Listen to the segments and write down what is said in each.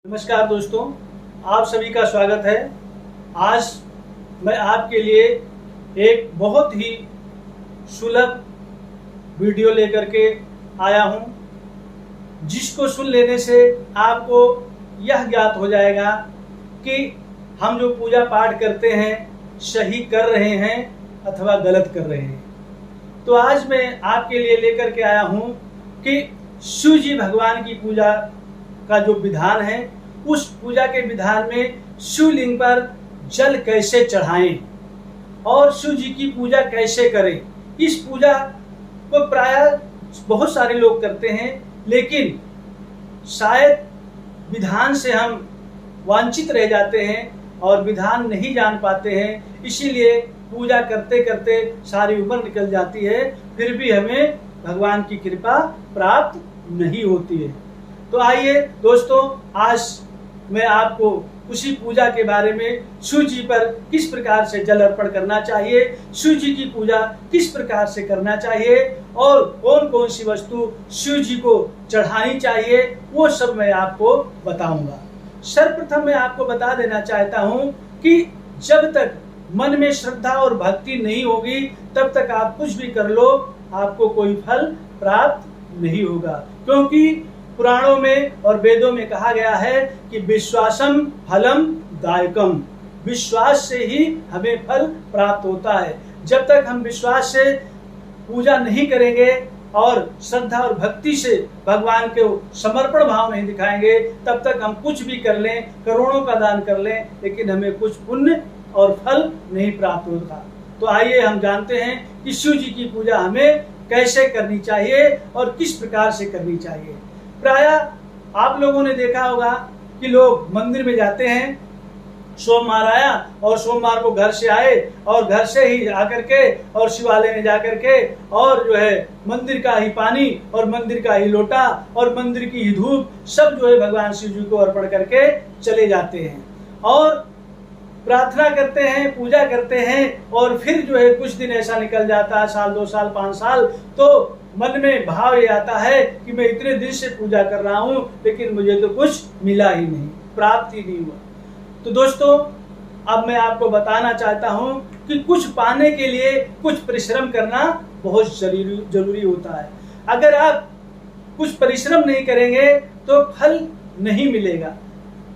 नमस्कार दोस्तों, आप सभी का स्वागत है। आज मैं आपके लिए एक बहुत ही सुलभ वीडियो लेकर के आया हूं, जिसको सुन लेने से आपको यह ज्ञात हो जाएगा कि हम जो पूजा पाठ करते हैं सही कर रहे हैं अथवा गलत कर रहे हैं। तो आज मैं आपके लिए लेकर के आया हूं कि शिव जी भगवान की पूजा का जो विधान है, उस पूजा के विधान में शिवलिंग पर जल कैसे चढ़ाएं और शिव जी की पूजा कैसे करें। इस पूजा को प्रायः बहुत सारे लोग करते हैं, लेकिन शायद विधान से हम वांछित रह जाते हैं और विधान नहीं जान पाते हैं। इसीलिए पूजा करते करते सारी उम्र निकल जाती है, फिर भी हमें भगवान की कृपा प्राप्त नहीं होती है। तो आइए दोस्तों, आज मैं आपको उसी पूजा के बारे में, शिव जी पर किस प्रकार से जल अर्पण करना चाहिए, शिव जी की पूजा किस प्रकार से करना चाहिए और कौन कौन सी वस्तु शिव जी को चढ़ानी चाहिए, वो सब मैं आपको बताऊंगा। सर्वप्रथम मैं आपको बता देना चाहता हूं कि जब तक मन में श्रद्धा और भक्ति नहीं होगी, तब तक आप कुछ भी कर लो, आपको कोई फल प्राप्त नहीं होगा। क्योंकि पुराणों में और वेदों में कहा गया है कि विश्वासम फलम दायकम, विश्वास से ही हमें फल प्राप्त होता है। जब तक हम विश्वास से पूजा नहीं करेंगे और श्रद्धा और भक्ति से भगवान के समर्पण भाव नहीं दिखाएंगे, तब तक हम कुछ भी कर लें, करोड़ों का दान कर लें, लेकिन हमें कुछ पुण्य और फल नहीं प्राप्त होता। तो आइए हम जानते हैं कि शिव जी की पूजा हमें कैसे करनी चाहिए और किस प्रकार से करनी चाहिए। प्रायः आप लोगों ने देखा होगा कि लोग मंदिर में जाते हैं, सोमवार आया और सोमवार को घर से आए और घर से ही आकर के और शिवालय में जाकर के और जो है मंदिर का ही पानी और मंदिर का ही लोटा और मंदिर की ही धूप सब जो है भगवान शिव जी को अर्पण करके चले जाते हैं और प्रार्थना करते हैं, पूजा करते हैं। और फिर जो है कुछ दिन ऐसा निकल जाता है, साल 2 साल 5 साल, तो मन में भाव ये आता है कि मैं इतने दिन से पूजा कर रहा हूं, लेकिन मुझे तो कुछ मिला ही नहीं, प्राप्त ही नहीं हुआ। तो दोस्तों, अब मैं आपको बताना चाहता हूं कि कुछ पाने के लिए कुछ परिश्रम करना बहुत जरूरी होता है। अगर आप कुछ परिश्रम नहीं करेंगे तो फल नहीं मिलेगा।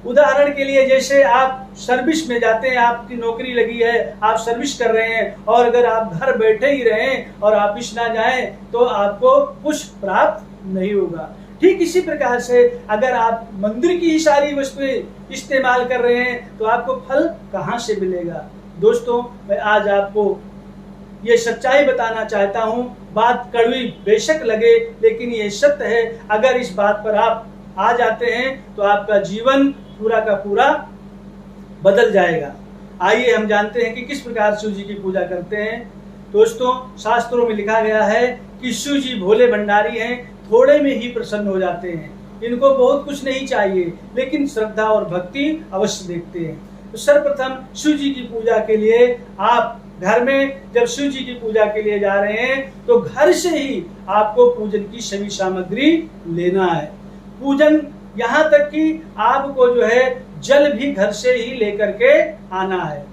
उदाहरण के लिए, जैसे आप सर्विस में जाते हैं, आपकी नौकरी लगी है, आप सर्विस कर रहे हैं और अगर आप घर बैठे ही रहें और ऑफिस ना जाएं तो आपको कुछ प्राप्त नहीं होगा। ठीक इसी प्रकार से अगर आप मंदिर की ही सारी वस्तुएं इस्तेमाल कर रहे हैं तो आपको फल कहां से मिलेगा। दोस्तों, मैं आज आपको ये सच्चाई बताना चाहता हूं। बात कड़वी बेशक लगे, लेकिन ये सत्य है। अगर इस बात पर आप आ जाते हैं तो आपका जीवन पूरा का पूरा बदल जाएगा। आइए हम जानते हैं कि किस प्रकार शिव जी की पूजा करते हैं। दोस्तों, शास्त्रों में लिखा गया है कि शिव जी भोले भंडारी हैं, थोड़े में ही प्रसन्न हो जाते हैं। इनको बहुत कुछ नहीं चाहिए, लेकिन श्रद्धा और भक्ति अवश्य देखते हैं। तो सर्वप्रथम शिव जी की पूजा के लिए आप घर में जब शिव जी की पूजा के लिए जा रहे हैं तो घर से ही आपको पूजन की सभी सामग्री लेना है। पूजन यहाँ तक कि आपको जो है जल भी घर से ही लेकर के आना है।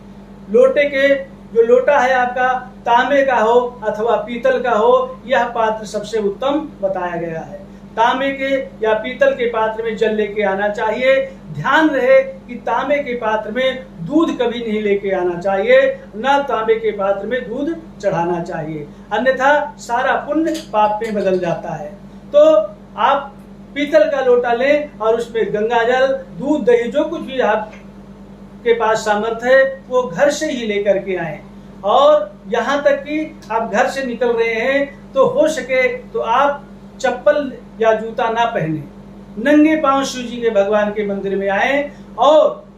लोटे के जो लोटा है आपका, तांबे का हो अथवा पीतल का हो, यह पात्र सबसे उत्तम बताया गया है। तांबे के या पीतल के पात्र में जल लेके आना चाहिए। ध्यान रहे कि तांबे के पात्र में दूध कभी नहीं लेके आना चाहिए, ना तांबे के पात्र में दूध चढ़ाना चाहिए, अन्यथा सारा पुण्य पाप में बदल जाता है। तो आप पीतल का लोटा लें और उसमें गंगा जल, दूध, दही, जो कुछ भी आपके पास सामर्थ्य है वो घर से ही लेकर के आए। और यहाँ तक कि आप घर से निकल रहे हैं तो हो सके तो आप चप्पल या जूता ना पहने, नंगे पांव शिव जी के भगवान के मंदिर में आए। और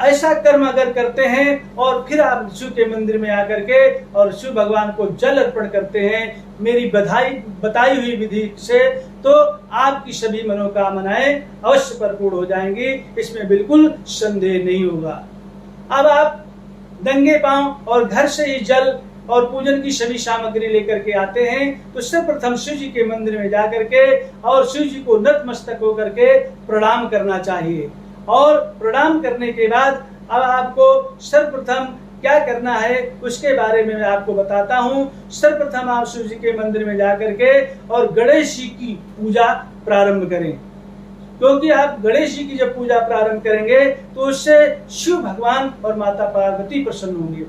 ऐसा कर्म अगर करते हैं और फिर आप शिव के मंदिर में आकर के और शिव भगवान को जल अर्पण करते हैं मेरी बताई हुई विधि से, तो आपकी सभी मनोकामनाएं अवश्य परिपूर्ण हो जाएंगी, इसमें बिल्कुल संदेह नहीं होगा। अब आप नंगे पांव और घर से ही जल और पूजन की सभी सामग्री लेकर के आते हैं तो सर्वप्रथम शिव जी के मंदिर में जाकर के और शिव जी को नतमस्तक होकर के प्रणाम करना चाहिए। और प्रणाम करने के बाद अब आपको सर्वप्रथम क्या करना है उसके बारे में मैं आपको बताता हूँ। सर्वप्रथम आप शिव जी के मंदिर में जाकर के और गणेश जी की पूजा प्रारंभ करें, क्योंकि आप गणेश जी की जब पूजा प्रारंभ करेंगे तो उससे शिव भगवान और माता पार्वती प्रसन्न होंगे।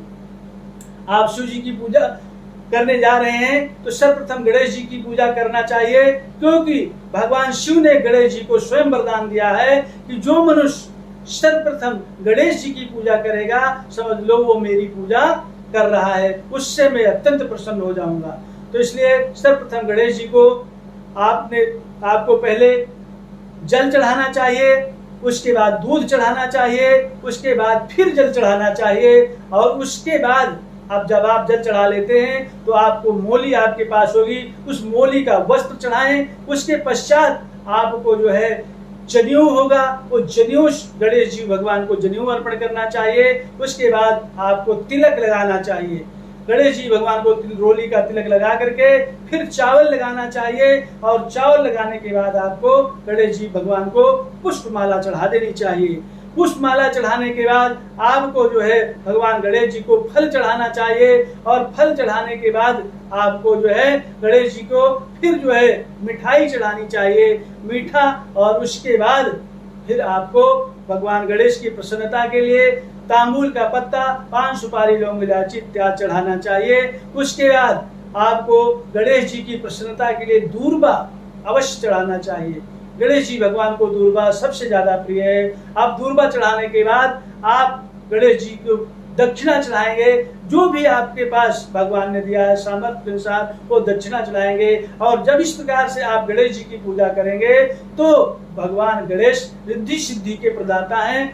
आप शिव जी की पूजा करने जा रहे हैं तो सर्वप्रथम गणेश जी की पूजा करना चाहिए, क्योंकि भगवान शिव ने गणेश जी को स्वयं वरदान दिया है कि जो मनुष्य सर्वप्रथम गणेश जी की पूजा करेगा समझ लो वो मेरी पूजा कर रहा है, उससे मैं अत्यंत प्रसन्न हो जाऊंगा। तो इसलिए सर्वप्रथम गणेश जी को आपको पहले जल चढ़ाना चाहिए, उसके बाद दूध चढ़ाना चाहिए, उसके बाद फिर जल चढ़ाना चाहिए, और उसके बाद अब जब आप जल चढ़ा लेते हैं तो आपको मोली आपके पास होगी, उस मोली का वस्त्र चढ़ाएं। उसके पश्चात आपको जो है जनेऊ होगा, वो जनेऊ गणेश जी भगवान को जनेऊ अर्पण करना चाहिए। उसके बाद आपको तिलक लगाना चाहिए, गणेश जी भगवान को रोली का तिलक लगा करके फिर चावल लगाना चाहिए, और चावल लगाने के बाद आपको गणेश जी भगवान को पुष्पमाला चढ़ा देनी चाहिए। पुष्पमाला चढ़ाने के बाद आपको जो है भगवान गणेश जी को फल चढ़ाना चाहिए, और फल चढ़ाने के बाद आपको जो है गणेश जी को फिर जो है मिठाई चढ़ानी चाहिए, मीठा, और उसके बाद फिर आपको भगवान गणेश की प्रसन्नता के लिए तांबूल का पत्ता, पान, सुपारी, लौंग, इलायची इत्यादि चढ़ाना चाहिए। उसके बाद आपको गणेश जी की प्रसन्नता के लिए दूर्वा अवश्य चढ़ाना चाहिए। गणेश जी भगवान को दूर्वा सबसे ज्यादा प्रिय है। आप दूर्वा चढ़ाने के बाद आप गणेश जी को दक्षिणा चढ़ाएंगे, जो भी आपके पास भगवान ने दिया है सामर्थ्य के अनुसार वो दक्षिणा चढ़ाएंगे। और जब इस प्रकार से आप गणेश जी की पूजा करेंगे तो भगवान गणेश रिद्धि सिद्धि के प्रदाता हैं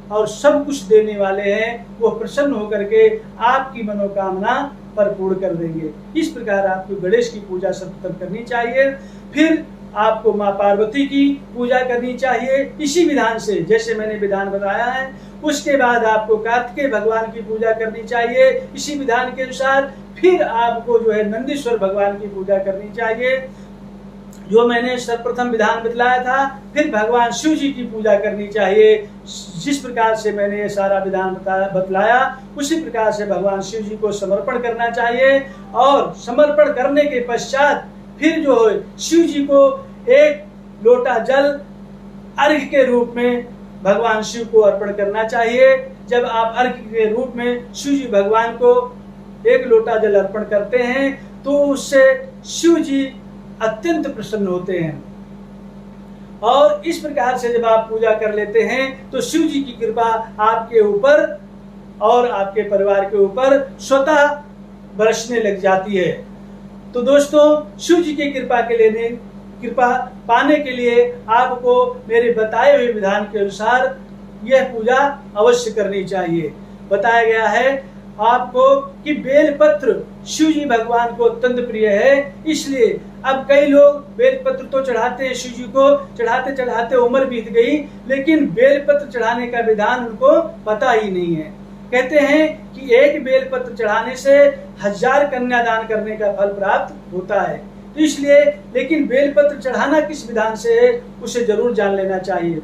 और सब कुछ देने वाले हैं, वो प्रसन्न होकर के आपकी मनोकामना पर पूर्ण कर देंगे। इस प्रकार आपको गणेश की पूजा सर्वप्रथम करनी चाहिए। फिर आपको माँ पार्वती की पूजा करनी चाहिए इसी विधान से, जैसे मैंने विधान बताया है। उसके बाद आपको कार्तिकेय भगवान की पूजा करनी चाहिए इसी विधान के अनुसार। फिर आपको जो है नंदीश्वर भगवान की पूजा करनी चाहिए, जो मैंने सर्वप्रथम विधान बतलाया था। फिर भगवान शिव जी की पूजा करनी चाहिए, जिस प्रकार से मैंने ये सारा विधान बतलाया उसी प्रकार से भगवान शिव जी को समर्पण करना चाहिए। और समर्पण करने के पश्चात फिर जो है शिव जी को एक लोटा जल अर्घ्य के रूप में भगवान शिव को अर्पण करना चाहिए। जब आप अर्घ्य के रूप में शिव जी भगवान को एक लोटा जल अर्पण करते हैं तो उससे शिव जी अत्यंत प्रसन्न होते हैं। और इस प्रकार से जब आप पूजा कर लेते हैं तो शिव जी की कृपा आपके ऊपर और आपके परिवार के ऊपर स्वतः बरसने लग जाती है। तो दोस्तों, शिव जी की कृपा पाने के लिए आपको मेरे बताए हुए विधान के अनुसार यह पूजा अवश्य करनी चाहिए। बताया गया है आपको कि बेलपत्र शिव जी भगवान को अत्यंत प्रिय है, इसलिए अब कई लोग बेलपत्र तो चढ़ाते हैं, शिव जी को चढ़ाते चढ़ाते उम्र बीत गई, लेकिन बेलपत्र चढ़ाने का विधान उनको पता ही नहीं है। कहते हैं कि एक बेलपत्र चढ़ाने से 1000 कन्यादान करने का फल प्राप्त होता है। तो इसलिए लेकिन बेलपत्र चढ़ाना किस विधान से है उसे जरूर जान लेना चाहिए।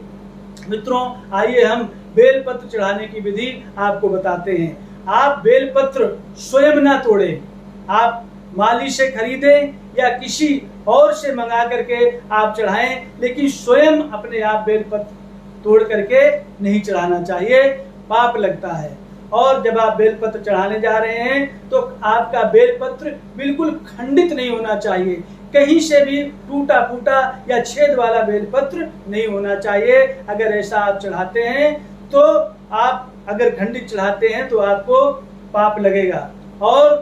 मित्रों, आइए हम बेलपत्र चढ़ाने की विधि आपको बताते हैं। आप बेलपत्र स्वयं ना तोड़ें, आप माली से खरीदें या किसी और से मंगा करके आप चढ़ाएं, लेकिन स्वयं अपने आप बेलपत्र तोड़ करके नहीं चढ़ाना चाहिए, पाप लगता है। और जब आप बेलपत्र चढ़ाने जा रहे हैं तो आपका बेलपत्र बिल्कुल खंडित नहीं होना चाहिए, कहीं से भी टूटा फूटा या छेद वाला बेलपत्र नहीं होना चाहिए। अगर ऐसा आप चढ़ाते हैं तो आप अगर खंडित चढ़ाते हैं तो आपको पाप लगेगा। और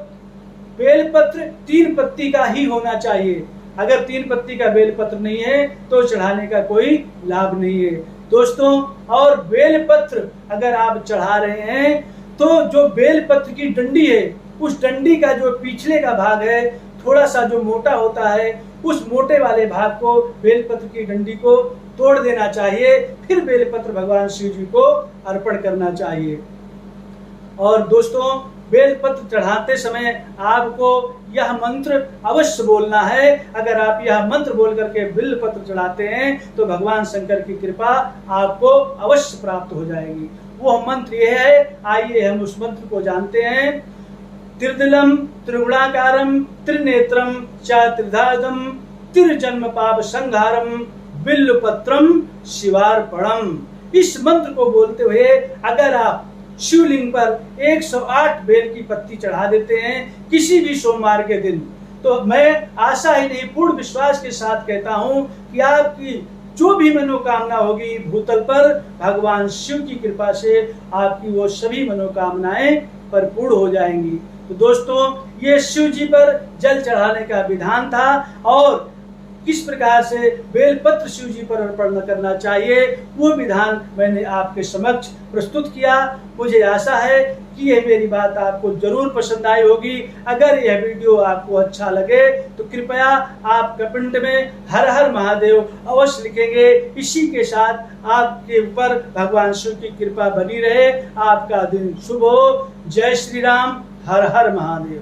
बेलपत्र 3 पत्ती का ही होना चाहिए, अगर 3 पत्ती का बेलपत्र नहीं है तो चढ़ाने का कोई लाभ नहीं है दोस्तों। और बेलपत्र अगर आप चढ़ा रहे हैं तो जो बेलपत्र की डंडी है उस डंडी का जो पिछले का भाग है थोड़ा सा जो मोटा होता है, उस मोटे वाले भाग को बेलपत्र की डंडी को तोड़ देना चाहिए, फिर बेलपत्र भगवान शिव जी को अर्पण करना चाहिए। और दोस्तों, बेलपत्र चढ़ाते समय आपको यह मंत्र अवश्य बोलना है। अगर आप यह मंत्र बोल करके बेलपत्र चढ़ाते हैं तो भगवान शंकर की कृपा आपको अवश्य प्राप्त हो जाएगी। वह मंत्र यह है, आइए हम उस मंत्र को जानते हैं। त्रिदलम त्रिगुणाकारम त्रिनेत्रम च त्रिधादम त्रिजन्म पाप संहारम बिल्वपत्रम शिवार्पणम। इस मंत्र को बोलते हुए अगर आप शिवलिंग पर 108 बेल की पत्ती चढ़ा देते हैं किसी भी सोमवार के दिन, तो मैं आशा ही नहीं पूर्ण विश्वास के साथ कहता हूं कि आपकी जो भी मनोकामना होगी भूतल पर भगवान शिव की कृपा से आपकी वो सभी मनोकामनाएं परिपूर्ण हो जाएंगी। तो दोस्तों, ये शिव जी पर जल चढ़ाने का विधान था और किस प्रकार से बेलपत्र शिव जी पर अर्पण करना चाहिए वो विधान मैंने आपके समक्ष प्रस्तुत किया। मुझे आशा है कि यह मेरी बात आपको जरूर पसंद आई होगी। अगर यह वीडियो आपको अच्छा लगे तो कृपया आप कमेंट में हर हर महादेव अवश्य लिखेंगे। इसी के साथ आपके ऊपर भगवान शिव की कृपा बनी रहे। आपका दिन शुभ हो। जय श्री राम। हर हर महादेव।